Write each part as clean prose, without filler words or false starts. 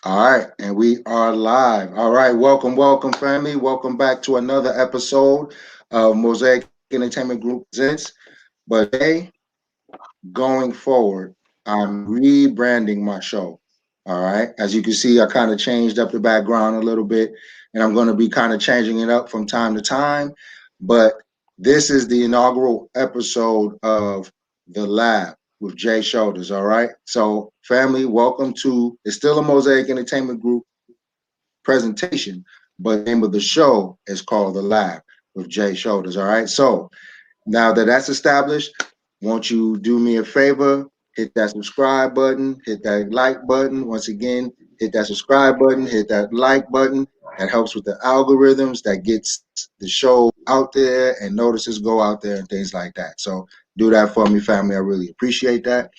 All right, and we are live. All right, welcome, family. Welcome back to another episode of Mosaic Entertainment Group presents. But today, going forward, I'm rebranding my show. All right, as you can see, I kind of changed up the background a little bit, and I'm going to be kind of changing it up from time to time. But this is the inaugural episode of The Lab with Jay Shoulders. All right, so family, welcome to. It's still a Mosaic Entertainment Group presentation, but the name of the show is called The Lab with Jay Shoulders. All right. So now that that's established, won't you do me a favor? Hit that subscribe button, hit that like button. Once again, hit that subscribe button, hit that like button. That helps with the algorithms, that gets the show out there and notices go out there and things like that. So do that for me, family. I really appreciate that.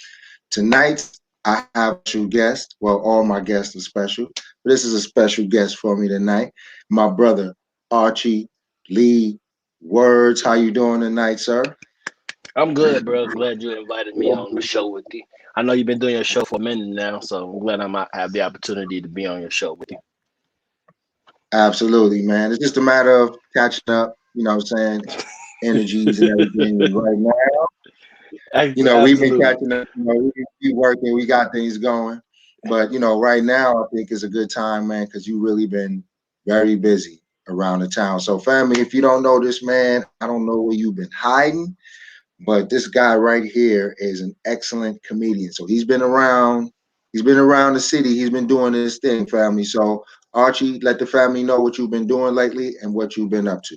Tonight, I have a special guest. Well, all my guests are special, but this is a special guest for me tonight. My brother, Archie Lee Words. How you doing tonight, sir? I'm good, bro. Glad you invited me on the show with you. I know you've been doing your show for a minute now, so I'm glad I might have the opportunity to be on your show with you. Absolutely, man. It's just a matter of catching up, you know what I'm saying, energies and everything. Right now, we've been Absolutely. catching up, we working, we got things going. But, right now, I think is a good time, man, because you really been very busy around the town. So, family, if you don't know this man, I don't know where you've been hiding, but this guy right here is an excellent comedian. So he's been around the city, he's been doing this thing, family. So, Archie, let the family know what you've been doing lately and what you've been up to.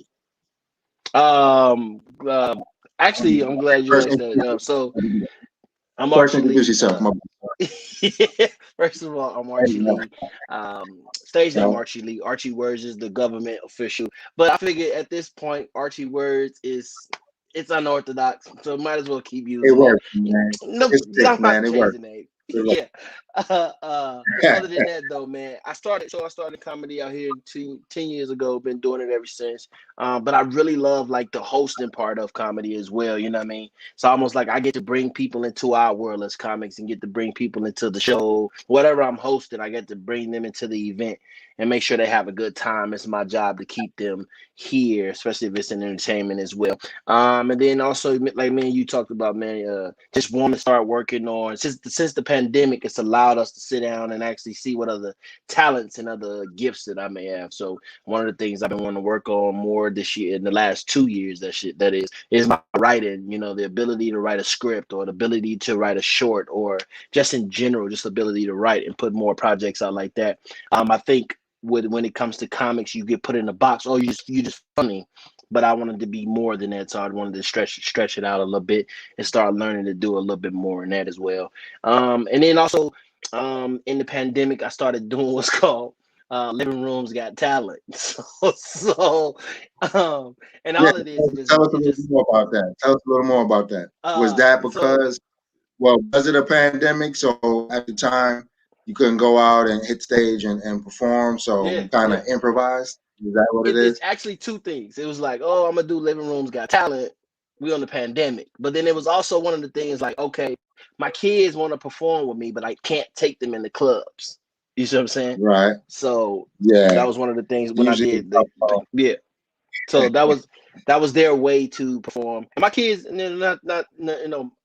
Um, uh, Actually, I'm glad you First, asked that. So I'm first Archie introduce Lee. yourself. First of all, I'm Archie Lee. Stage name Archie Lee. Archie Words is the government official. But I figured at this point, Archie Words is it's unorthodox, so might as well keep It using it. works, man. No, It you sticks, don't have man. to It change works. the name. It works. Yeah. Other than that, though, man, I started comedy out here 10 years ago. Been doing it ever since. But I really love like the hosting part of comedy as well. You know what I mean? It's almost like I get to bring people into our world as comics and get to bring people into the show. Whatever I'm hosting, I get to bring them into the event and make sure they have a good time. It's my job to keep them here, especially if it's in entertainment as well. And then also like me and you talked about, man, just want to start working on since the pandemic, it's allowed us to sit down and actually see what other talents and other gifts that I may have. So one of the things I've been wanting to work on more this year in the last 2 years, that is my writing. The ability to write a script or the ability to write a short or just in general, just ability to write and put more projects out like that. I think when it comes to comics, you get put in a box. Oh, you just funny, but I wanted to be more than that, so I wanted to stretch it out a little bit and start learning to do a little bit more in that as well. And then also, in the pandemic, I started doing what's called living rooms got talent. So and Yeah, all it is tell us a is little just more about that. Tell us a little more about that. Was uh, that so because, well, was it a pandemic? So at the time, you couldn't go out and hit stage and perform. So yeah, you kind yeah. of improvised. Is that what it It's is? actually two things. It was like, oh, I'm gonna do living rooms got talent. We on the pandemic, but then it was also one of the things like, okay, my kids want to perform with me, but I can't take them in the clubs. You see what I'm saying? Right. So that Yeah. was one of the things when I Usually, did the yeah. So that was their way to perform. And my kids, and then not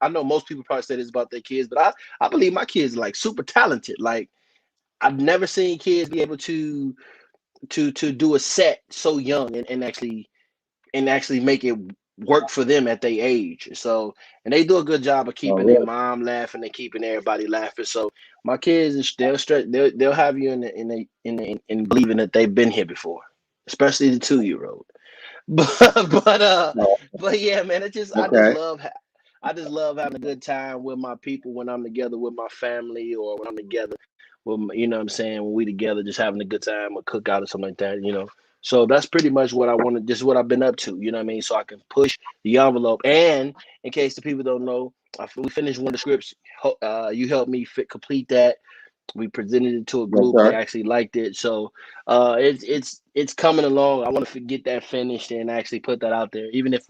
I know most people probably say this about their kids, but I believe my kids are like super talented. Like I've never seen kids be able to do a set so young and actually make it work for them at their age. So and they do a good job of oh, keeping their really? mom laughing and keeping everybody laughing. So my kids, they'll have you in believing that they've been here before, especially the 2-year-old. But but uh No. but yeah, man, it just Okay. I just love having a good time with my people when I'm together with my family or when I'm together with what I'm saying, when we together just having a good time, a cookout or something like that. So that's pretty much what I wanted, just what I've been up to, you know what I mean? So I can push the envelope. And in case the people don't know, we finished one of the scripts. You helped me complete that We presented it to a Yes, group. They sir. actually liked it. So it's coming along. I want to get that finished and actually put that out there. Even if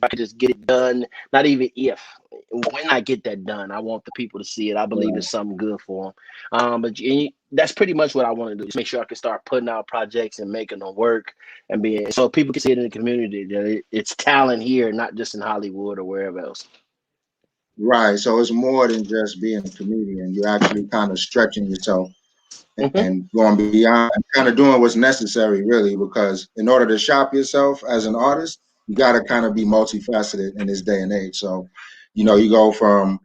I could just get it done, not even if, when I get that done, I want the people to see it. I believe Right. it's something good for them. That's pretty much what I want to do. Just make sure I can start putting out projects and making them work and being so people can see it in the community that it's talent here, not just in Hollywood or wherever else. Right. So it's more than just being a comedian. You're actually kind of stretching yourself Hmm. and going beyond, kind of doing what's necessary, really, because in order to shop yourself as an artist, you got to kind of be multifaceted in this day and age. So, you go from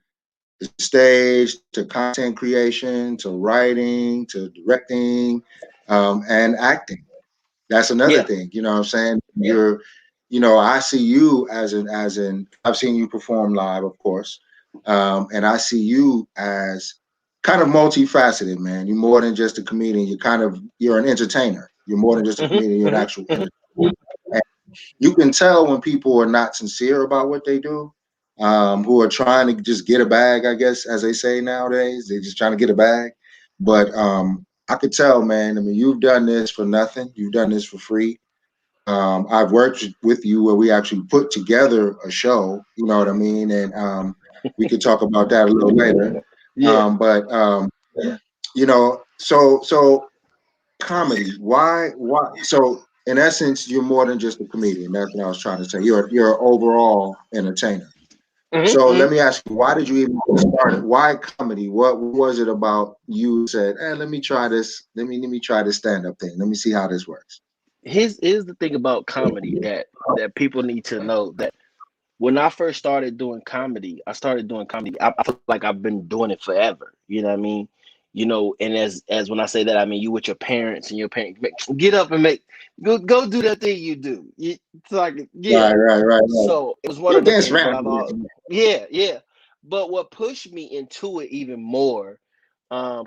the stage to content creation to writing to directing and acting. That's another Yeah. thing. You know what I'm saying? I see you as an I've seen you perform live, of course. And I see you as kind of multifaceted, man. You're more than just a comedian. You're an entertainer. You're more than just a Hmm. comedian, you're an Hmm. actual entertainer. And you can tell when people are not sincere about what they do, who are trying to just get a bag, I guess, as they say nowadays. They're just trying to get a bag. But I could tell, man. I mean, you've done this for nothing. You've done this for free. I've worked with you where we actually put together a show. You know what I mean? And we could talk about that a little later. Yeah. But so comedy. Why? So in essence, you're more than just a comedian. That's what I was trying to say. You're an overall entertainer. Hmm. So Hmm. let me ask you, why did you even start it? Why comedy? What was it about you said, hey, let me try this. Let me try this stand-up thing. Let me see how this works. Here's the thing about comedy that people need to know that when I first started doing comedy, I started doing comedy. I feel like I've been doing it forever. You know what I mean? And as when I say that, I mean you with your parents and your parents get up and go do that thing you do. It's like yeah. Right. So it was one Yo, of the dance things, but rap. yeah. But what pushed me into it even more,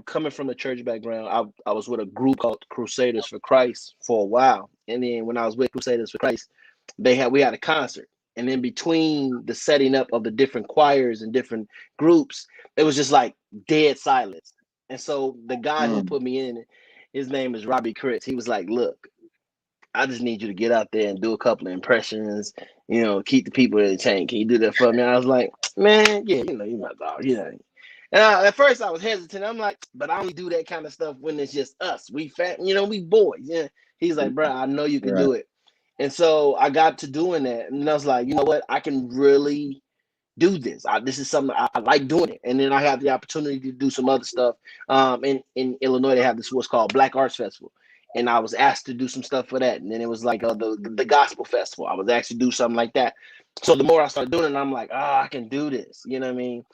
coming from the church background, I was with a group called Crusaders for Christ for a while, and then when I was with Crusaders for Christ, we had a concert, and in between the setting up of the different choirs and different groups, it was just like dead silence. And so the guy who Mm, put me in, his name is Robbie Critz. He was like, "Look, I just need you to get out there and do a couple of impressions, keep the people entertained. Can you do that for me?" I was like, "Man, yeah, you my dog. And at first I was hesitant. I'm like, but I only do that kind of stuff when it's just us. We fat, we boys. Yeah. He's like, bro, I know you can right. do it. And so I got to doing that. And I was like, you know what? I can really do this. This is something I like doing it. And then I have the opportunity to do some other stuff. In Illinois, they have this what's called Black Arts Festival. And I was asked to do some stuff for that. And then it was like the gospel festival. I was asked to do something like that. So the more I started doing it, I'm like, I can do this. You know what I mean?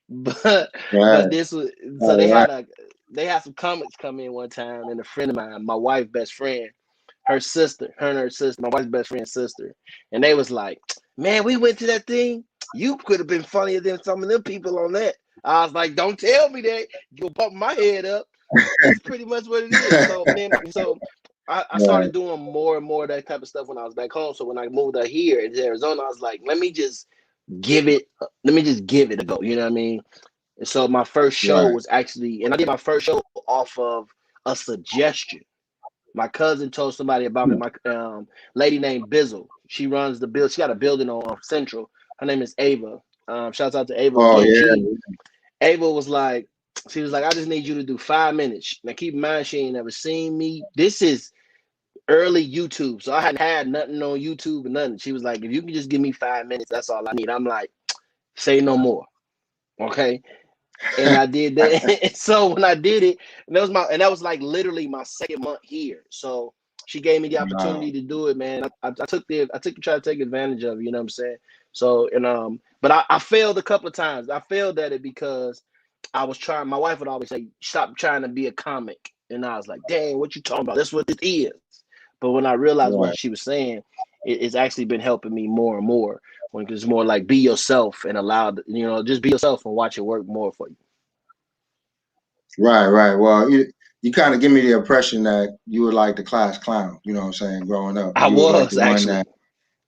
But Right. but this was so All right. they had some comics come in one time, and a friend of mine, my wife's best friend, her sister, my wife's best friend's sister, and they was like, "Man, we went to that thing. You could have been funnier than some of them people on that." I was like, "Don't tell me that. You'll bump my head up." That's pretty much what it is. So then, I Right. started doing more and more of that type of stuff when I was back home. So when I moved out here in Arizona, I was like, let me just give it a go. You know what I mean? And so my first show Right. was actually, and I did my first show off of a suggestion. My cousin told somebody about me. My lady named Bizzle. She runs the build. She got a building on Central. Her name is Ava. Shouts out to Ava Oh again. yeah. Ava was like, she was like, I just need you to do 5 minutes. Now keep in mind, she ain't never seen me. This is early YouTube, so I hadn't had nothing on YouTube or nothing. She was like, if you can just give me 5 minutes, that's all I need. I'm like, say no more, okay? And I did that. And so when I did it, that was like literally my second month here. So she gave me the Wow. opportunity to do it, man. I took to try to take advantage of it, you know what I'm saying? So but I failed a couple of times. I failed at it because I was trying, my wife would always say, stop trying to be a comic. And I was like, dang, what you talking about? That's what this is. But when I realized what Right. she was saying, it's actually been helping me more and more. When it's more like be yourself and just be yourself and watch it work more for you. Right. Well, you kind of give me the impression that you were like the class clown. You know what I'm saying? Growing up, I you was like the was one actually. that,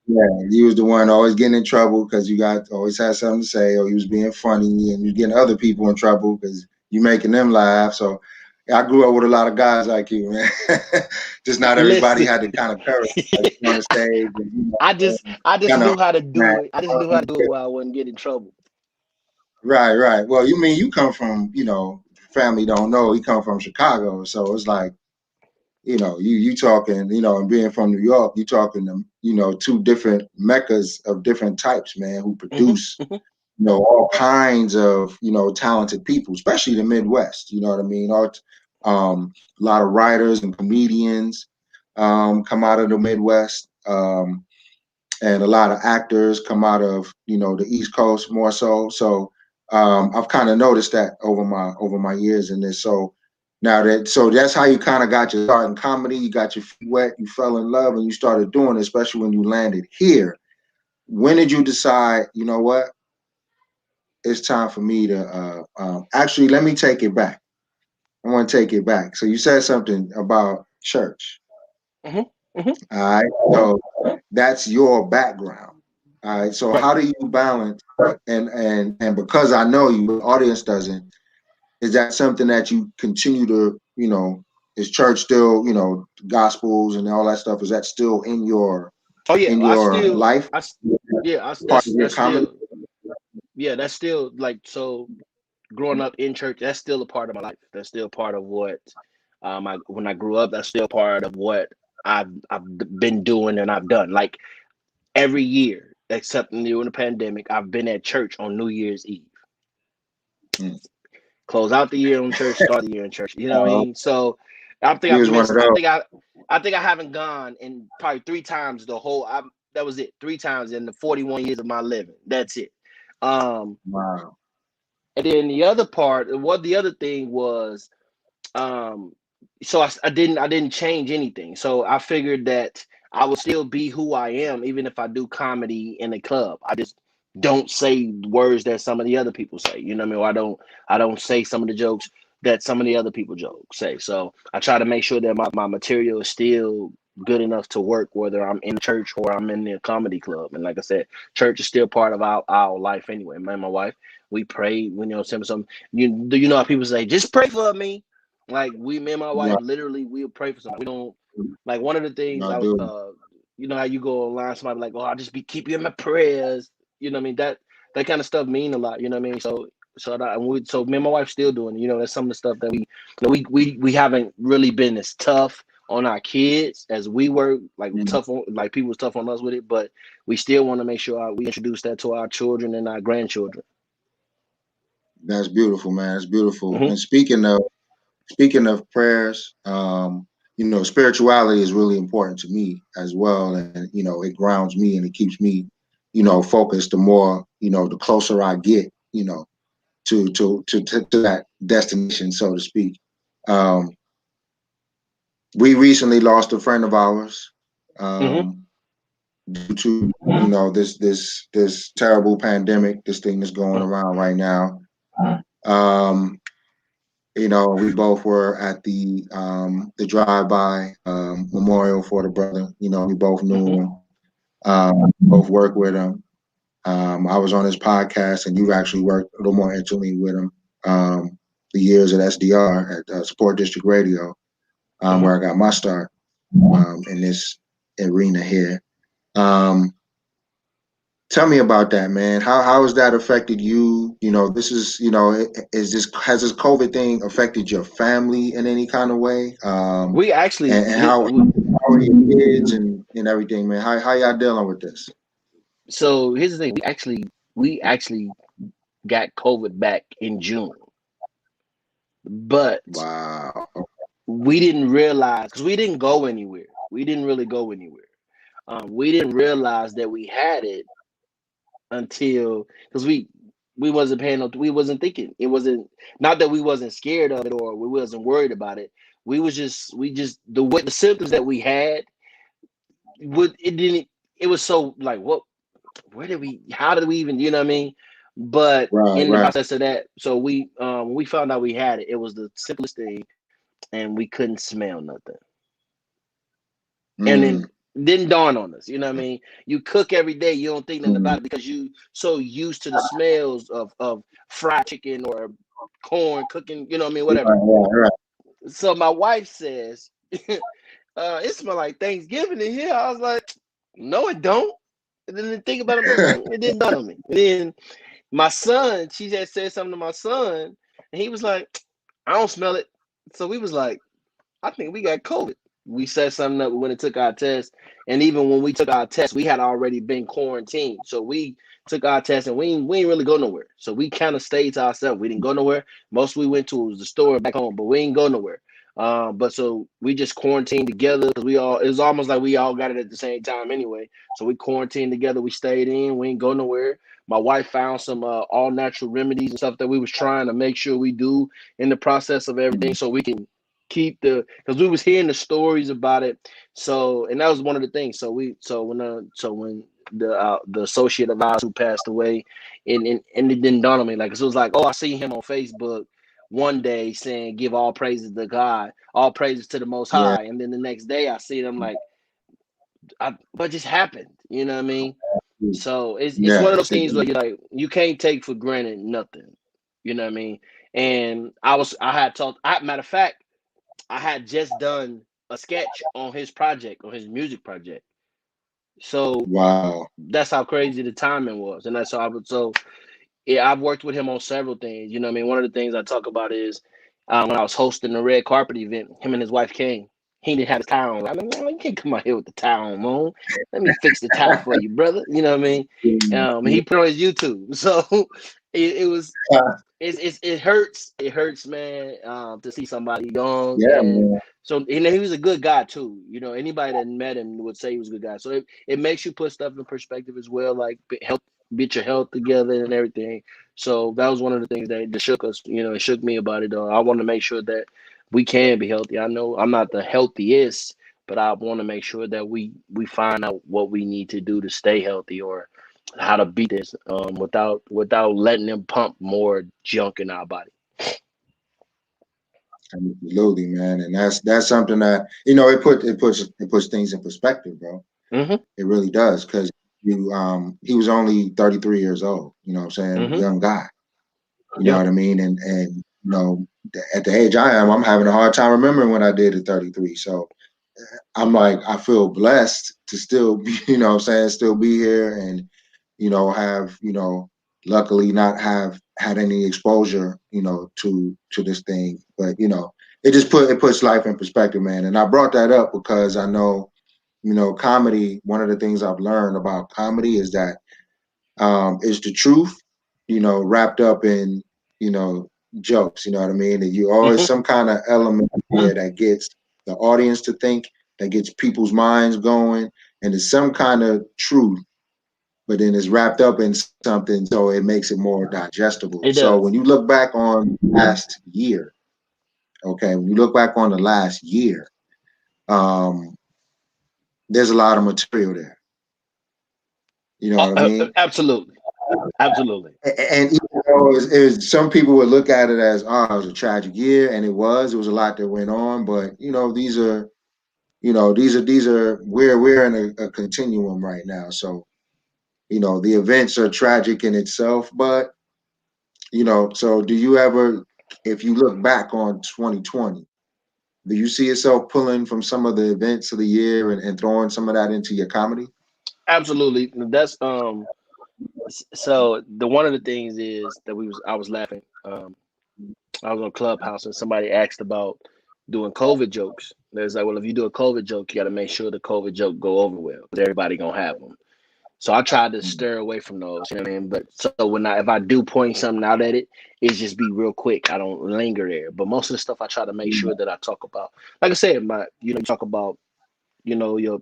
yeah, you was the one always getting in trouble because you got always had something to say, or you was being funny, and you was getting other people in trouble because you making them laugh. So I grew up with a lot of guys like you, man. Just not everybody Listen, had the kind of courage like you on the stage and I just kind of knew how to do man. it. I just knew how to do it while I wouldn't get in trouble. Right. Well, you mean you come from, family don't know, he come from Chicago. So it's like, you talking, and being from New York, you talking to, two different meccas of different types, man, who Hmm. produce, all kinds of, talented people, especially the Midwest. You know what I mean? A lot of writers and comedians come out of the Midwest. And a lot of actors come out of the East Coast more so. So I've kind of noticed that over my years in this. So that's how you kind of got your start in comedy. You got your feet wet, you fell in love, and you started doing it, especially when you landed here. When did you decide? You know what? It's time for me to actually let me take it back. I want to take it back. So you said something about church. Hmm. Hmm. All right. So that's your background. All right. So Right. how do you balance and because I know you, the audience doesn't, is that something that you continue to, is church still, gospels and all that stuff, is that still Oh yeah, in I your still, life, yeah, part of your that's comedy? still, yeah, that's still like so. Growing up in church, that's still a part of my life. That's still part of what, when I grew up, that's still part of what I've been doing and I've done. Like every year, except during the pandemic, I've been at church on New Year's Eve. Mm. Close out the year on church, start the year in church. You know what I Uh, mean? So I think you I've was one of missed. those. I think I haven't gone in probably three times the whole. That was it. Three times in the 41 years of my living. That's it. Um, Wow. and then the other part, what the other thing was, um, so I didn't change anything. So I figured that I will still be who I am, even if I do comedy in a club. I just don't say words that some of the other people say. You know what I mean? Or I don't say some of the jokes that some of the other people say. So I try to make sure that my material is still good enough to work, whether I'm in church or I'm in the comedy club. And like I said, church is still part of our life anyway. Me and my wife, we pray. We some. Do you know how people say, just pray for me? Like me and my wife, Right. literally, we'll pray for somebody. We don't like one of the things I I was, do. you know how you go online, somebody like, oh, I'll just be keep you in my prayers. You know what I mean? That kind of stuff mean a lot. You know what I mean? So me and my wife still doing it. You know, that's some of the stuff that we haven't really been as tough on our kids as we were, like Mm. tough on, like people was tough on us with it, but we still want to make sure we introduce that to our children and our grandchildren. That's beautiful, man. That's beautiful. Hmm. And speaking of prayers, spirituality is really important to me as well, and it grounds me and it keeps me, focused. The more, the closer I get, to that destination, so to speak. Um, we recently lost a friend of ours, Hmm. due to this terrible pandemic, this thing that's going around right now. Um, we both were at the drive-by memorial for the brother. We both knew Hmm. him, both worked with him. I was on his podcast, and you've actually worked a little more intimately with him. The years at SDR at Support District Radio, Hmm. where I got my start in this arena here. Um, Tell me about that, man. How has that affected you? This is, has this COVID thing affected your family in any kind of way? We actually And how are your kids and everything, man? How y'all dealing with this? So here's the thing: we actually got COVID back in June, but Wow. we didn't realize because we didn't go anywhere. We didn't really go anywhere. We didn't realize that we had it until because we wasn't paying no, we wasn't thinking. It wasn't not that we wasn't scared of it or we wasn't worried about it. We just the symptoms that we had would it didn't it was so like what where did we how did we even, you know what I mean? But Right, in the right. process of that, so when we found out we had it, it was the simplest thing and we couldn't smell nothing. And then Mm, didn't dawn on us, you know what I mean? You cook every day, you don't think nothing mm, about it because you so used to the smells of fried chicken or corn, cooking, you know what I mean, Right, whatever. right, So my wife says, it smells like Thanksgiving in here. I was like, no, it don't. And then the thing about it, it didn't dawn on me. And then my son, she just said something to my son, and he was like, I don't smell it. So we was like, I think we got COVID. We set something up when it took our test. And even when we took our test, we had already been quarantined. So we took our test and we ain't really go nowhere. So we kind of stayed to ourselves. We didn't go nowhere. Most we went to was the store back home, but we ain't go nowhere. But so we just quarantined together because it was almost like we all got it at the same time anyway. So we quarantined together. We stayed in. We ain't go nowhere. My wife found some all natural remedies and stuff that we was trying to make sure we do in the process of everything so we can keep because we was hearing the stories about it. So and that was one of the things. When the associate of ours who passed away, and it didn't dawn on me, like, 'cause it was like, oh, I see him on Facebook one day saying give all praises to God, all praises to the Most yeah, High, and then the next day I see them like, what just happened? You know what I mean? So it's one of those yes, things where you're like, you can't take for granted nothing. You know what I mean? And I had talked. Matter of fact, I had just done a sketch on his project, on his music project. So wow, that's how crazy the timing was, and that's how I would. So yeah, I've worked with him on several things. You know what I mean? One of the things I talk about is when I was hosting the red carpet event, him and his wife came. He didn't have his tie on. I'm like, man, you can't come out here with the tie on, Moon. Let me fix the tie for you, brother. You know what I mean? And he put on his YouTube. So it was it hurts. It hurts, man, to see somebody young. yeah, And man. so he was a good guy too. You know, anybody that met him would say he was a good guy. So it makes you put stuff in perspective as well, like get your health together and everything. So that was one of the things that shook us. You know, it shook me about it. I want to make sure that we can be healthy. I know I'm not the healthiest, but I want to make sure that we find out what we need to do to stay healthy, or how to beat this without letting them pump more junk in our body. Absolutely, man, and that's something that it puts things in perspective, bro. Mm-hmm. It really does, because he was only 33 years old. You know what I'm saying? Mm-hmm. Young guy. You know Yep. what I mean? And at the age I am, I'm having a hard time remembering when I did at 33. So I'm like, I feel blessed to still be, what I'm saying, still be here, and have, luckily not have had any exposure, to this thing. But it puts life in perspective, man. And I brought that up because I know, comedy. One of the things I've learned about comedy is that is the truth, wrapped up in, jokes. You know what I mean? And you always Mm-hmm. some kind of element there that gets the audience to think, that gets people's minds going, and it's some kind of truth, but then it's wrapped up in something, so it makes it more digestible. It So does. when you look back on last year, okay, when you look back on the last year, um, there's a lot of material there. You know what I mean? Absolutely. Absolutely. And even though some people would look at it as, oh, it was a tragic year, and it was. It was a lot that went on, but these are we're in a continuum right now. So the events are tragic in itself, but so do you ever, if you look back on 2020, do you see yourself pulling from some of the events of the year and throwing some of that into your comedy? Absolutely. That's so the one of the things is that I was laughing. I was on Clubhouse and somebody asked about doing COVID jokes. There's like, well, if you do a COVID joke, you got to make sure the COVID joke go over well, because everybody gonna have them. So I tried to stir away from those, you know what I mean? But so if I do point something out at it, it's just be real quick. I don't linger there. But most of the stuff I try to make sure that I talk about. Like I said, you talk about, your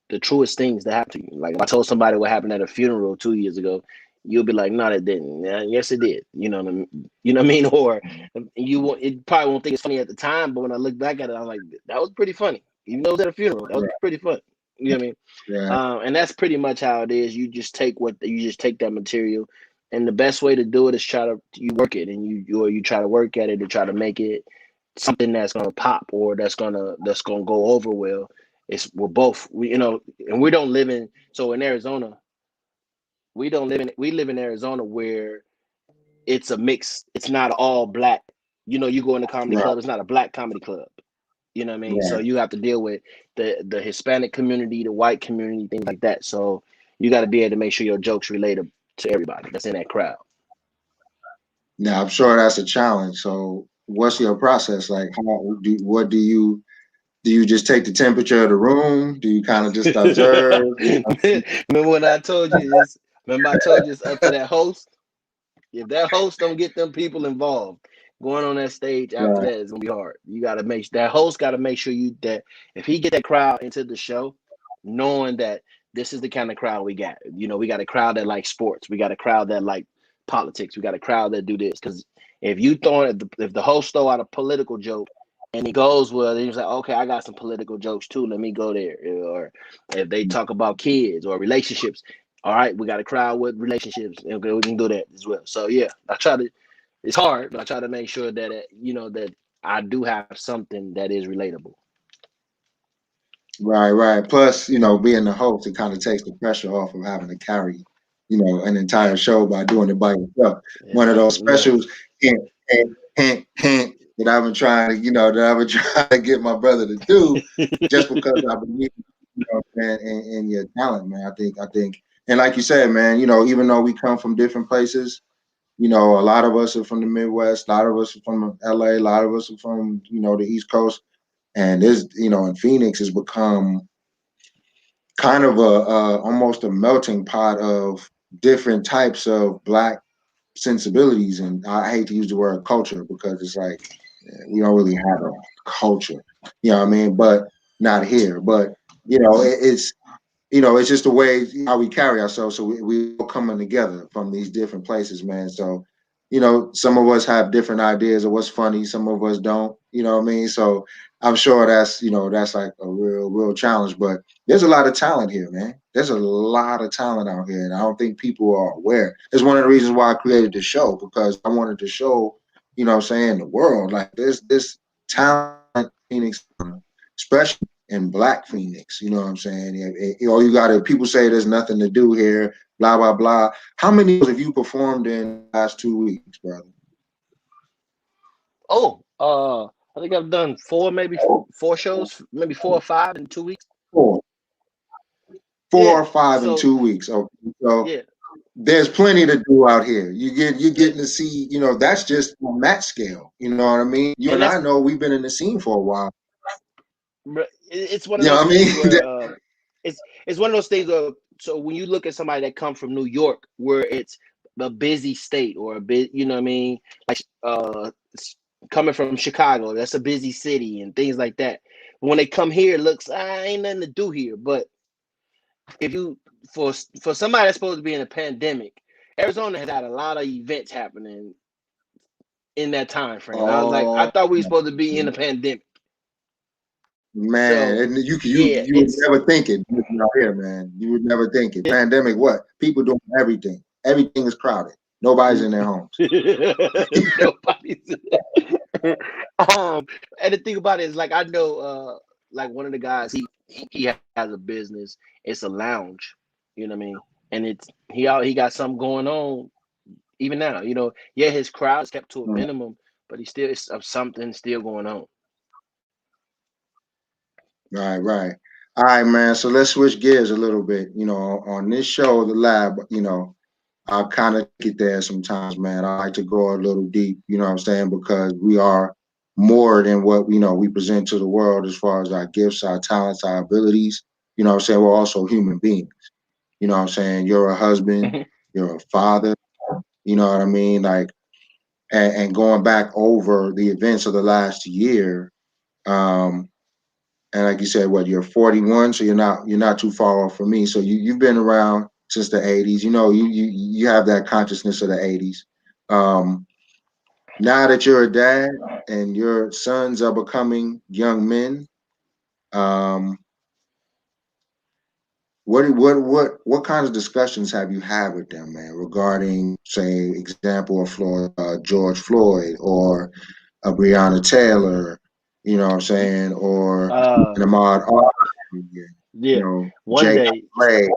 the truest things that happen to you. Like if I told somebody what happened at a funeral 2 years ago, you'll be like, no, that didn't. Yeah, yes, it did. You know what I mean? You know what I mean? Or it probably won't think it's funny at the time, but when I look back at it, I'm like, that was pretty funny. Even though it was at a funeral, that was Right, pretty funny. You know what I mean? right. And that's pretty much how it is. You just take that material, and the best way to do it is you work it, and you try to work at it to try to make it something that's gonna pop, or that's gonna go over well. We're both and we don't live in so in Arizona. We live in Arizona where it's a mix. It's not all black You go in the comedy Right. club, it's not a black comedy club. You know what I mean? So Right. you have to deal with the Hispanic community, the white community, things like that. So you got to be able to make sure your jokes relate to everybody that's in that crowd. Now I'm sure that's a challenge. So what's your process like? What do you just take the temperature of the room? Do you kind of just observe? Remember when I told you is remember I told you it's up to that host. If that host don't get them people involved, going on that stage after Right. that is gonna be hard. You gotta make that host gotta make sure you that if he get that crowd into the show, knowing that this is the kind of crowd we got. We got a crowd that likes sports. We got a crowd that like politics. We got a crowd that do this. Because if you if the host throw out a political joke and it goes well, then he's like, okay, I got some political jokes too. Let me go there. Or if they talk about kids or relationships, all right, we got a crowd with relationships. Okay, we can do that as well. So yeah, I try to. It's hard, but I try to make sure that that I do have something that is relatable. Right, right. Plus, being the host, it kind of takes the pressure off of having to carry, an entire show by doing it by yourself. One of those Yeah. specials, hint, hint, hint, hint, that I've been trying to, that I've been trying to get my brother to do, just because I believe, man, in your talent, man. I think, and like you said, man, even though we come from different places, a lot of us are from the Midwest, a lot of us are from LA, a lot of us are from, the East Coast, and this, in Phoenix has become kind of a almost a melting pot of different types of black sensibilities. And I hate to use the word culture because it's like we don't really have a culture, you know what I mean? But not here. But it's just the way how we carry ourselves. So we all coming together from these different places, man. So, some of us have different ideas of what's funny. Some of us don't, you know what I mean? So I'm sure that's like a real challenge, but there's a lot of talent here, man. There's a lot of talent out here. And I don't think people are aware. It's one of the reasons why I created the show, because I wanted to show, saying the world, like this talent Phoenix, especially in Black Phoenix. You know what I'm saying? You got to, people say there's nothing to do here, blah, blah, blah. How many have you performed in the last 2 weeks, brother? Oh, I think I've done maybe four shows, maybe 4 or 5 in 2 weeks. Four. Four Yeah. or five in So 2 weeks. Okay. So yeah, there's plenty to do out here. You're getting to see, that's just on that scale. You know what I mean? You and and that's I know we've been in the scene for a while. it's one of You know those what I things mean? where it's one of those things where so when you look at somebody that come from New York, where it's a busy state or a bit, you know what I mean, like coming from Chicago, that's a busy city and things like that. When they come here, it looks ain't nothing to do here, but if you for somebody that's supposed to be in a pandemic, Arizona has had a lot of events happening in that time frame. I was like, I Oh, thought we were supposed to be in a pandemic. man, So and yeah, you would never think it out here, man. You would never think it. Pandemic, what? People doing everything. Everything is crowded. Nobody's in their homes. nobody's and the thing about it is like I know like one of the guys he has a business. It's a lounge, you know what I mean? And he got something going on even now, yeah, his crowd is kept to a Mm. minimum, but he still it's something still going on. Right, right. All right, man. So let's switch gears a little bit. On this show, the lab, I kind of get there sometimes, man. I like to go a little deep, you know what I'm saying? Because we are more than what, we present to the world as far as our gifts, our talents, our abilities. You know what I'm saying? We're also human beings. You know what I'm saying? You're a husband, you're a father, you know what I mean? Like, and going back over the events of the last year, um, and like you said, what, you're 41, so you're not too far off from me. So you've been around since the 80s. You have that consciousness of the 80s. Um, Now that you're a dad and your sons are becoming young men, um, what kinds of discussions have you had with them, man, regarding, say, example of George Floyd or a Breonna Taylor, you know what I'm saying, or uh an Ahmaud Arbery, yeah, one Jay day Ray.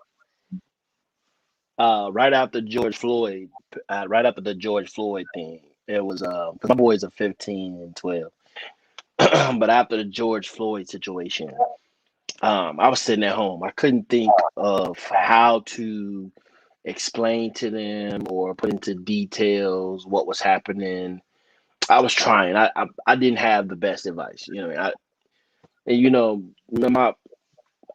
right after George Floyd, right after the George Floyd thing. It was 'cause my boys are 15 and 12. But after the George Floyd situation, I was sitting at home. I couldn't think of how to explain to them or put into details what was happening. I was trying. I didn't have the best advice. And my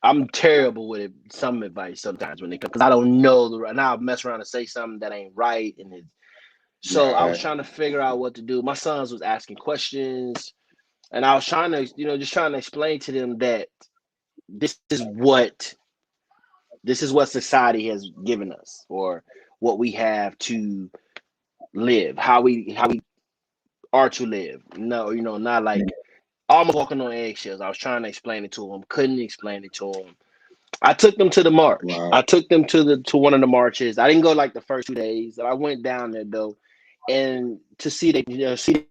I'm terrible with it, some advice sometimes when it comes because I don't know the right. Now I mess around and say something that ain't right, so I was Right. trying to figure out what to do. My sons was asking questions, and I was trying to, just trying to explain to them that this is what society has given us, or what we have to live, how we are to live. No, not like almost walking on eggshells. I was trying to explain it to them, couldn't explain it to them. I took them to the march. Wow. I took them to one of the marches. I didn't go like the first 2 days. I went down there though, and to see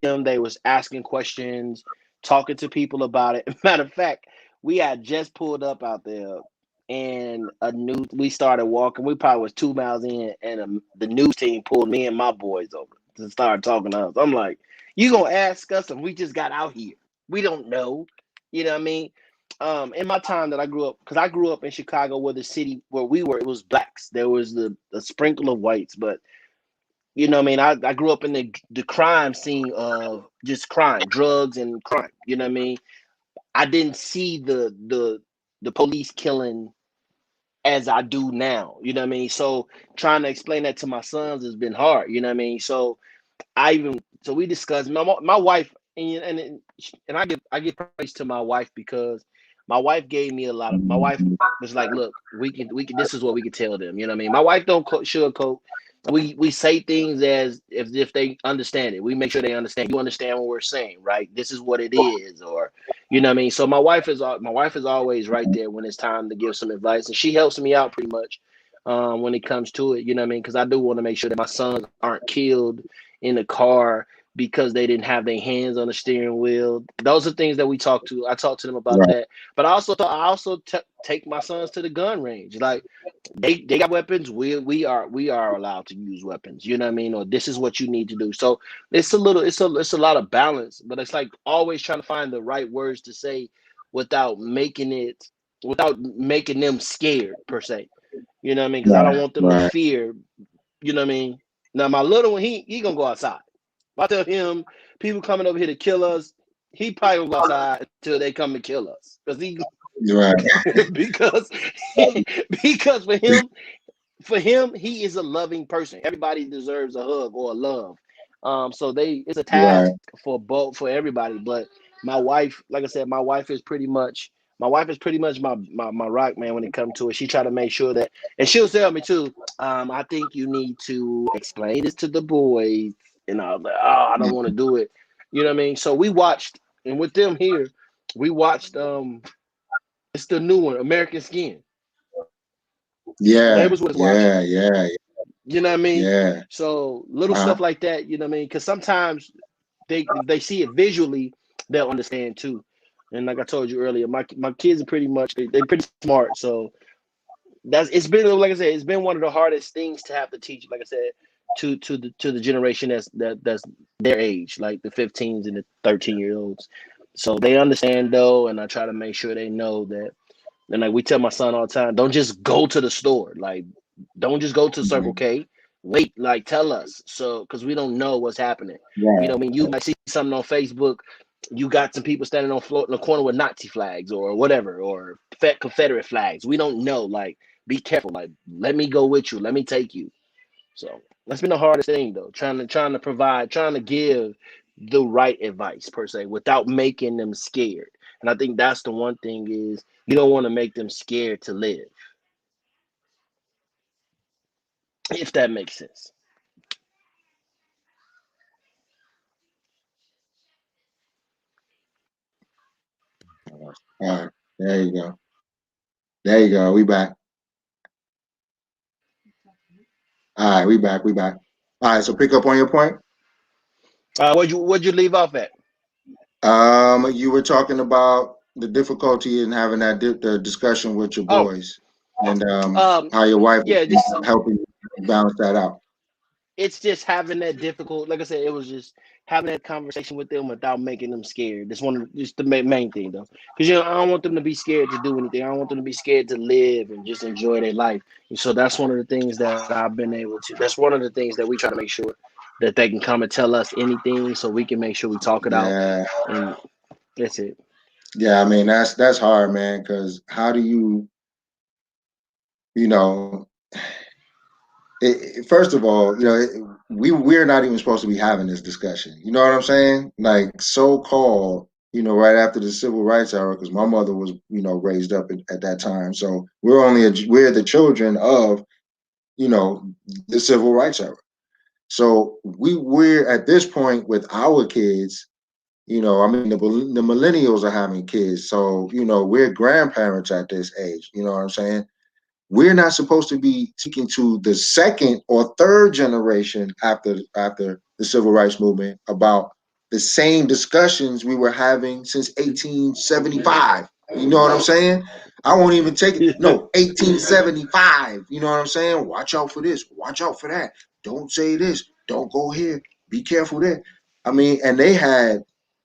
them, they was asking questions, talking to people about it. Matter of fact, we had just pulled up out there, and we started walking. We probably was 2 miles in, and the news team pulled me and my boys over to start talking to us. I'm like, you gonna ask us, and we just got out here. We don't know. You know what I mean? In my time that I grew up, because I grew up in Chicago, where the city where we were, it was blacks. There was a sprinkle of whites, but what I mean. I grew up in the crime scene of just crime, drugs and crime. You know what I mean. I didn't see the police killing as I do now. You know what I mean. So trying to explain that to my sons has been hard. You know what I mean. So we discussed my wife, and I give praise to my wife, because my wife gave me a lot of. My wife was like, look, we can this is what we can tell them. You know what I mean? My wife don't sugarcoat. We say things as if they understand it. We make sure they understand. You understand what we're saying, right? This is what it is, or you know what I mean. So my wife is always right there when it's time to give some advice, and she helps me out pretty much when it comes to it. You know what I mean? Because I do want to make sure that my sons aren't killed in the car because they didn't have their hands on the steering wheel. Those are things that I talk to them about Right. that. But I also take my sons to the gun range. Like they got weapons. We are allowed to use weapons. You know what I mean? Or this is what you need to do. So it's a lot of balance, but it's like always trying to find the right words to say without making them scared per se. You know what I mean? Because I don't Right. want them to Right. fear. You know what I mean? Now my little one, he gonna go outside. If I tell him people coming over here to kill us, he probably will go outside until they come and kill us. Right. Because because for him, he is a loving person. Everybody deserves a hug or a love. So it's a task Right. for everybody. But my wife, like I said, my wife is pretty much my rock, man, when it comes to it. She try to make sure that, and she'll tell me too. I think you need to explain this to the boys, and I was like, oh, I don't want to do it. You know what I mean? So we watched, and with them here, we watched. It's the new one, American Skin. They Yeah. was with us watching Yeah. it. Yeah. You know what I mean? Yeah. So little Uh, stuff like that, you know what I mean? Because sometimes if they see it visually, they'll understand too. And like I told you earlier, my kids are pretty much they're pretty smart. So it's been, like I said, it's been one of the hardest things to have to teach. Like I said, to the generation that's their age, like the 15s and the 13-year-olds. So they understand though, and I try to make sure they know that. And like we tell my son all the time, don't just go to the store. Like, don't just go to Circle K. Wait, like tell us. So because we don't know what's happening. right. I mean, you might see something on Facebook. You got some people standing on floor in the corner with Nazi flags or whatever, or Confederate flags. We don't know. Like, be careful. Like, let me go with you. Let me take you. So that's been the hardest thing though. Trying to give the right advice per se without making them scared. And I think that's the one thing is you don't want to make them scared to live, if that makes sense. All right. There you go. There you go. We back. All right. We back. We back. All right. So pick up on your point. What'd you leave off at? You were talking about the difficulty in having the discussion with your Oh, boys, and um, how your wife yeah, is just helping you balance that out. it's just having that difficult. Like I said, it was just having that conversation with them without making them scared. That's just the main thing though, because I don't want them to be scared to do anything. I don't want them to be scared to live and just enjoy their life. And so that's one of the things that I've been able to. That's one of the things that we try to make sure that they can come and tell us anything, so we can make sure we talk it out. Yeah, And that's it. yeah. I mean, that's hard, man. Because how do you, you know, first of all, we're not even supposed to be having this discussion. You know what I'm saying? Like so called, right after the civil rights era, because my mother was, raised up at that time. So we're the children of, the civil rights era. So we're at this point with our kids. I mean, the millennials are having kids, so we're grandparents at this age. You know what I'm saying? We're not supposed to be speaking to the second or third generation after the civil rights movement about the same discussions we were having since 1875. You know what I'm saying? I won't even take it. No, 1875. You know what I'm saying? Watch out for this. Watch out for that. Don't say this. Don't go here. Be careful there. I mean, and they had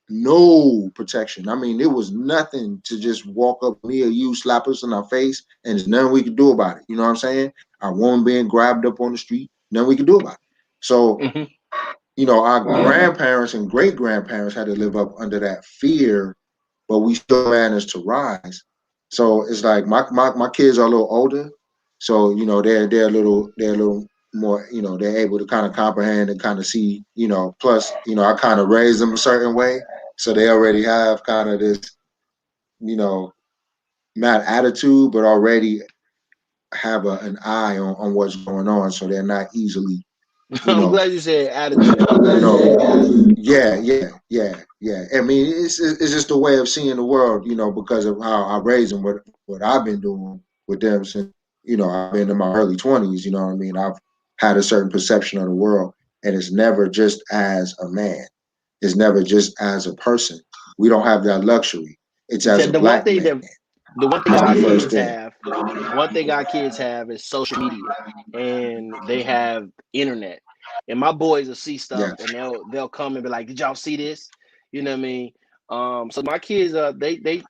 no protection. I mean, it was nothing to just walk up to me or you, slap us in our face, and there's nothing we could do about it. You know what I'm saying? Our woman being grabbed up on the street, nothing we could do about it. So, Hmm. our grandparents and great grandparents had to live up under that fear, but we still managed to rise. So it's like my kids are a little older, so they're a little more, they're able to kind of comprehend and kind of see, plus, I kind of raised them a certain way, so they already have kind of this, you know, not attitude, but already have an eye on what's going on, so they're not easily, you I'm know, glad you said attitude. yeah. I mean, it's just a way of seeing the world, because of how I raised them, what I've been doing with them since, I've been in my early 20s. You know what I mean? I've had a certain perception of the world, and it's never just as a man. It's never just as a person. We don't have that luxury. It's as Said a black man. the one thing That's our the first kids thing. have, one thing our kids have is social media, and they have internet. And my boys will see stuff, Yeah. and they'll come and be like, "Did y'all see this?" You know what I mean? So my kids, they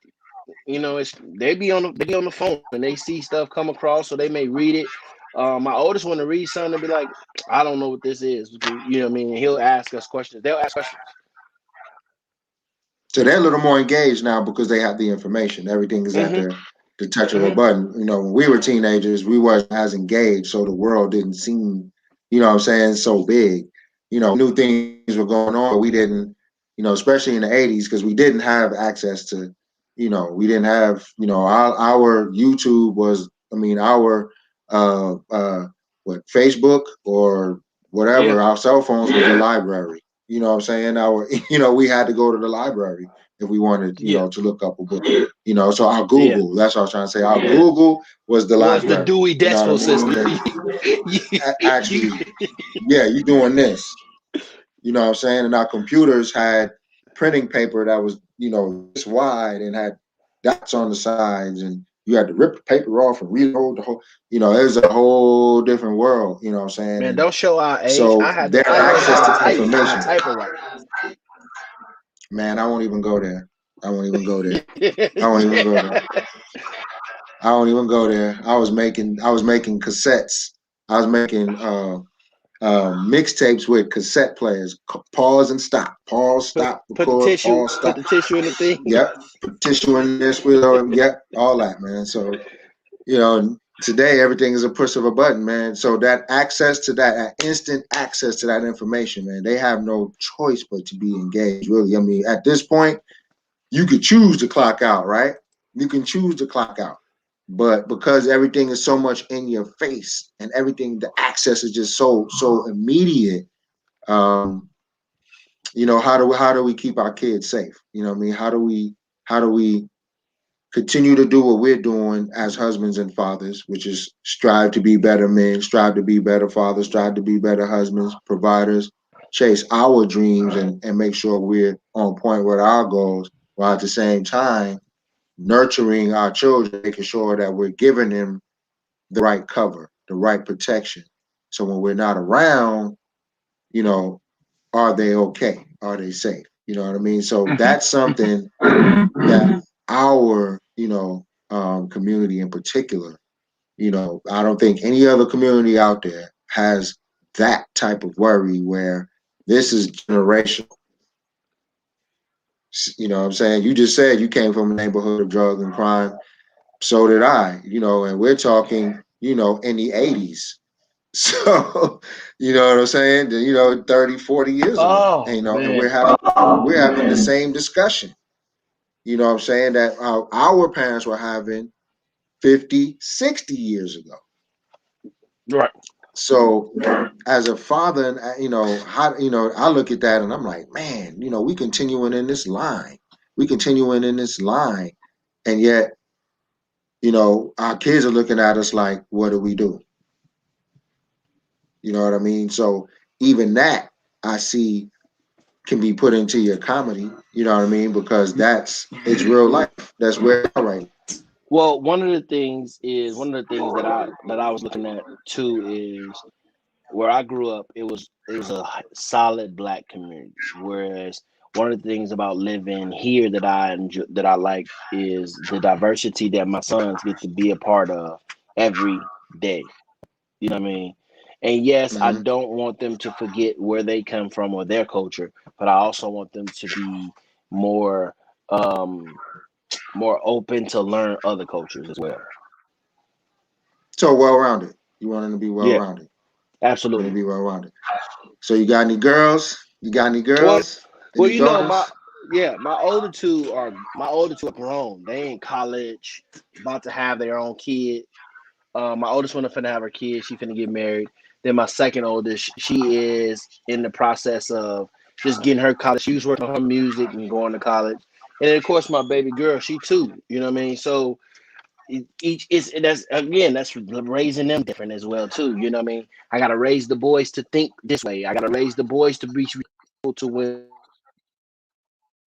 it's they be on the phone and they see stuff come across, so they may read it. My oldest one to read something and be like, "I don't know what this is." You know what I mean? And he'll ask us questions. They'll ask questions. So they're a little more engaged now because they have the information. Everything is at Hmm. the touch of a Hmm. button. When we were teenagers, we weren't as engaged, so the world didn't seem, what I'm saying, so big. We knew things were going on, but we didn't, especially in the 80s, because we didn't have access to, we didn't have, our YouTube was, I mean, our Facebook or Yeah, whatever, our cell phones was a library. You know what I'm saying? We had to go to the library if we wanted, yeah, to look up a book. So our yeah. Google, that's what I was trying to say. Our Google was the Was the library. Dewey You know Decimal what I mean? System? And actually, yeah, you doing this. You know what I'm saying? And our computers had printing paper that was, this wide and had dots on the sides, and you had to rip the paper off and reload the whole, it was a whole different world, you know what I'm saying? Man, And don't show our age. so their I learned how access to to type on a information, typewriter. man, I won't even go there. I won't even go there. I won't even go there. I don't even go there. I was making cassettes. I was making mixtapes with cassette players. Pause and stop. Pause, stop, Put the record, tissue, pause, put stop. the tissue in the thing. Yep. Put tissue in there, squeeze over. Yep. All that, man. So, today everything is a push of a button, man. So that access to that instant access to that information, man, they have no choice but to be engaged, really. I mean, at this point, you could choose to clock out, right? You can choose to clock out. But because everything is so much in your face and everything, the access is just so immediate. Um, how do we keep our kids safe? You know what I mean? How do we continue to do what we're doing as husbands and fathers, which is strive to be better men, strive to be better fathers, strive to be better husbands, providers, chase our dreams and make sure we're on point with our goals, while at the same time nurturing our children, making sure that we're giving them the right cover, the right protection. So when we're not around, you know, are they okay? Are they safe? You know what I mean? So Mhm. that's something that our, community in particular, I don't think any other community out there has that type of worry where this is generational. You know what I'm saying? You just said you came from a neighborhood of drug and crime. So did I, and we're talking, in the 80s. So, you know what I'm saying? 30, 40 years ago. And, Oh and man. we're having the same discussion. You know what I'm saying? That our parents were having 50, 60 years ago. Right. So as a father, and how I look at that and I'm like, man, we continuing in this line. We continuing in this line. And yet, our kids are looking at us like, what do we do? You know what I mean? So even that I see can be put into your comedy, you know what I mean? Because it's real life. That's where we are right now. Well, one of the things that I was looking at too is where I grew up. It was a solid black community. Whereas one of the things about living here that I enjoy, that I like is the diversity that my sons get to be a part of every day. You know what I mean? And yes, I Mm-hmm. don't want them to forget where they come from or their culture, but I also want them to be more um more open to learn other cultures as well. So well rounded. You want them to be well Yeah, rounded. You want to absolutely. be well rounded. So you got any girls? You got any Well, girls? well, Any daughters? my older two are grown. They in college, about to have their own kid. My oldest one is finna have her kid. She finna get married. Then my second oldest, she is in the process of just getting her college. She was working on her music and going to college. And then of course my baby girl, she too. You know what I mean? So each is that's raising them different as well too. You know what I mean? I gotta raise the boys to think this way. I gotta raise the boys to be responsible to when they get older. I gotta raise the boys to be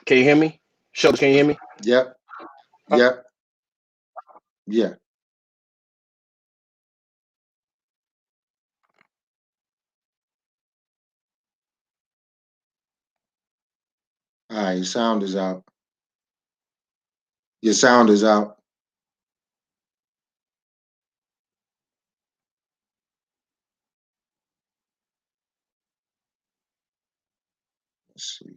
Can you hear me? Shoulders, can you hear me? Yep. Yep. Yeah. All right. Your sound is out. Your sound is out. Let's see.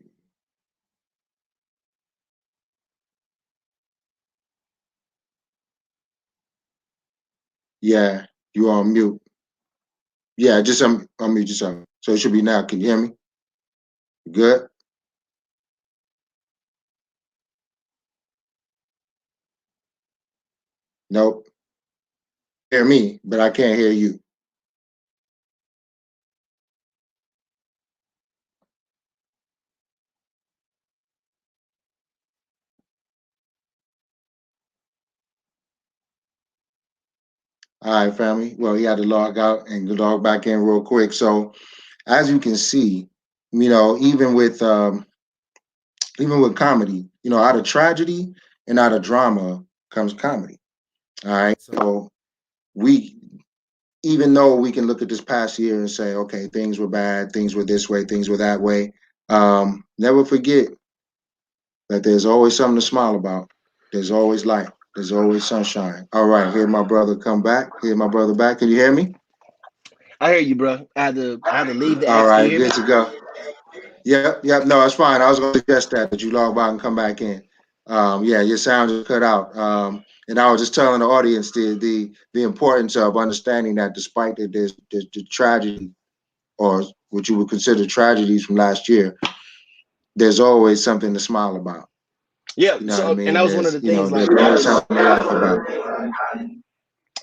Yeah. You are on mute. Yeah. Just unmute yourself. So it should be now. Can you hear me? Good. Nope. Hear me, but I can't hear you. All right, family. Well, he had to log out and log back in real quick. So as you can see, even with comedy, out of tragedy and out of drama comes comedy. All right. So we, even though we can look at this past year and say, okay, things were bad, things were this way, things were that way, never forget that there's always something to smile about. There's always light. There's always sunshine. All right, here my brother come back. Here my brother back. Can you hear me? I hear you, bro. I had to leave the All app. Can you right, hear good me? to go. Yep, yep. No, it's fine. I was going to suggest that you log out and come back in. Yeah, your sound is cut out. And I was just telling the audience the importance of understanding that despite the tragedy or what you would consider tragedies from last year, there's always something to smile about. Yeah. You know what I So, and mean? that was one of the things. There's Like, always something to laugh about.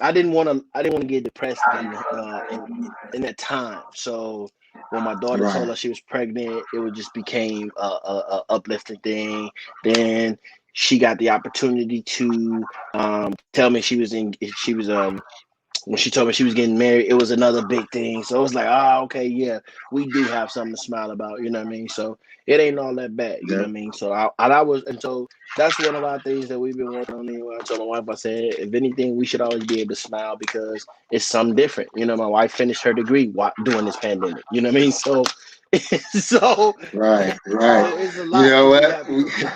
I didn't want to get depressed in that time. So when my daughter told Right. us she was pregnant, it would just became a uplifting thing. Then she got the opportunity to tell me she was when she told me she was getting married, it was another big thing. So it was like, ah, okay, yeah, we do have something to smile about, you know what I mean? So it ain't all that bad, you know Yeah. what I mean? So I was, and so that's one of our things that we've been working on anyway. I told my wife, I said, if anything, we should always be able to smile because it's something different. You know, my wife finished her degree during this pandemic, you know what I mean? So, so Right, right. it's a You lot know to be what? happy for.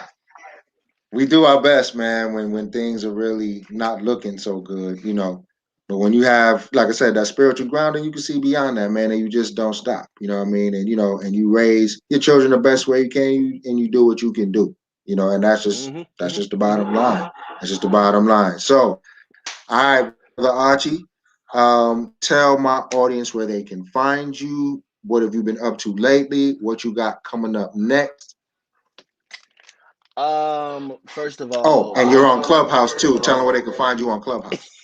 We do our best, man, when things are really not looking so good, you know. But when you have, like I said, that spiritual grounding, you can see beyond that, man, and you just don't stop. You know what I mean? And you know, and you raise your children the best way you can, and you do what you can do. You know, and Hmm. that's Hmm. just the bottom line. That's just the bottom line. So, all right, brother Archie, tell my audience where they can find you. What have you been up to lately? What you got coming up next? First of Oh, all, and I'm you're on on. Clubhouse too. Tell them where they can find you on Clubhouse.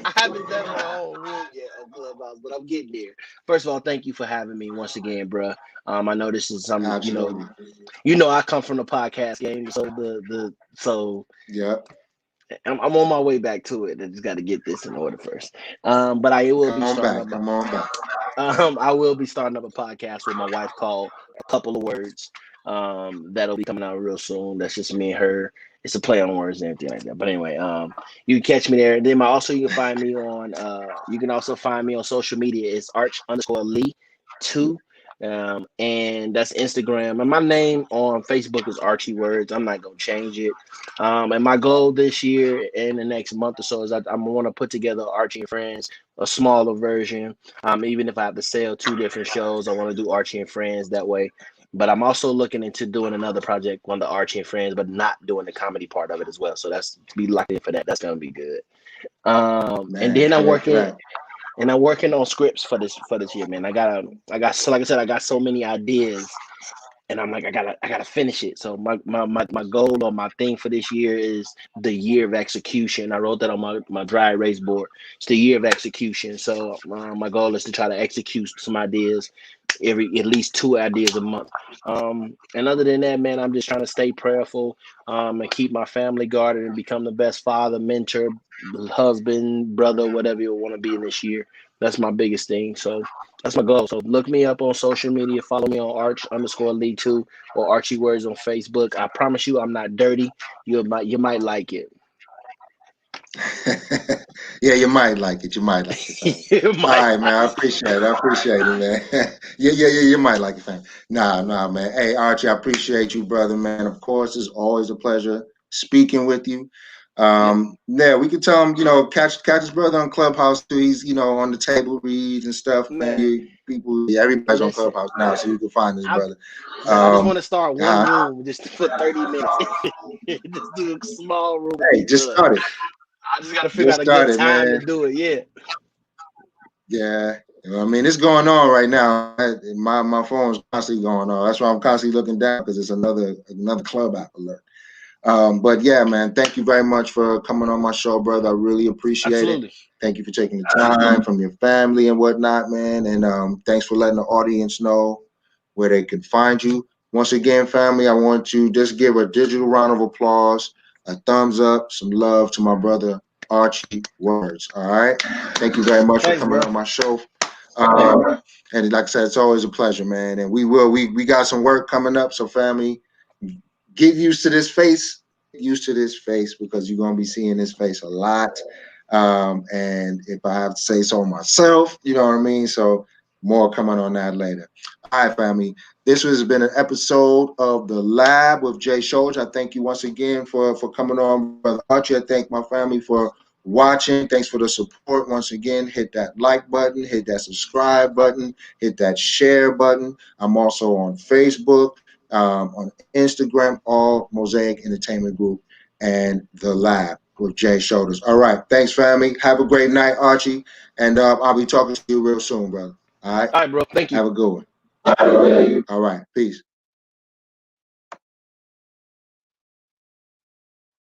I haven't done my own room yet on Clubhouse, but I'm getting there. First of all, thank you for having me once again, bruh. I know this is some, Absolutely. I come from the podcast game, so so Yep. I'm on my way back to it. I just got to get this in order first. But I will Come be on starting back. up. Come on back. I will be starting up a podcast with my wife called A Couple of Words. That'll be coming out real soon. That's just me and her. It's a play on words and everything like that. But anyway, you can catch me there. Then you can find me on you can also find me on social media. It's Arch_Lee 2. And that's Instagram. And my name on Facebook is Archie Words. I'm not gonna change it. And my goal this year and the next month or so is I'm want to put together Archie and Friends, a smaller version. Even if I have to sell two different shows, I want to do Archie and Friends that way. But I'm also looking into doing another project on the Archie and Friends, but not doing the comedy part of it as well. So that's be locked in for that. That's gonna be good. And Man, then correct. I'm working on scripts for this year, man. So like I said, I got so many ideas and I'm like, I gotta finish it. So my goal or my thing for this year is the year of execution. I wrote that on my dry erase board. It's the year of execution. So my goal is to try to execute some ideas at least two ideas a month. And other than that, man, I'm just trying to stay prayerful and keep my family guarded and become the best father, mentor, husband, brother, whatever you want to be in this year. That's my biggest thing. So that's my goal. So look me up on social media. Follow me on Arch_Lee 2 or Archie Words on Facebook. I promise you, I'm not dirty. You might like it. Yeah, you might like it. You might like it, fam. You All might right, man. I like appreciate it. I appreciate it, man. Yeah. You might like it, fam. Nah, man. Hey, Archie, I appreciate you, brother, man. Of course, it's always a pleasure speaking with you. it. Yeah, we could tell him, you know, catch his brother on Clubhouse too. He's, you know, on the table reads and stuff, man. Man, Yeah, everybody's on listen. Clubhouse now, so you can find this I brother. Man, I just want to start one Uh, room just for 30 minutes. Just do a small room and be hey, just done. started. I just gotta figure out Just a good started, time to man. do it. Yeah. Yeah, you know what I mean, it's going on right now. My phone's constantly going on. That's why I'm constantly looking down because it's another club app alert. But yeah, man, thank you very much for coming on my show, brother. I really appreciate it. Absolutely. Thank you for taking the time from your family and whatnot, man. And thanks for letting the audience know where they can find you. Once again, family, I want to just give a digital round of applause, a thumbs up, some love to my brother Archie Words. All right. Thank you very much for Thanks, coming bro. on my show. And like I said, it's always a pleasure, man. And we got some work coming up. So family, get used to this face. Get used to this face because you're gonna be seeing this face a lot. And if I have to say so myself, you know what I mean. So more coming on that later. All right, family. This has been an episode of the Lab with Jay Shoulders. I thank you once again for coming on, brother Archie. I thank my family for watching. Thanks for the support. Once again, hit that like button, hit that subscribe button, hit that share button. I'm also on Facebook, on Instagram, all Mosaic Entertainment Group and the Lab with Jay Shoulders. All right. Thanks, family. Have a great night, Archie. And I'll be talking to you real soon, brother. All right. All right, bro. Thank you. Have a good one. All right. Peace.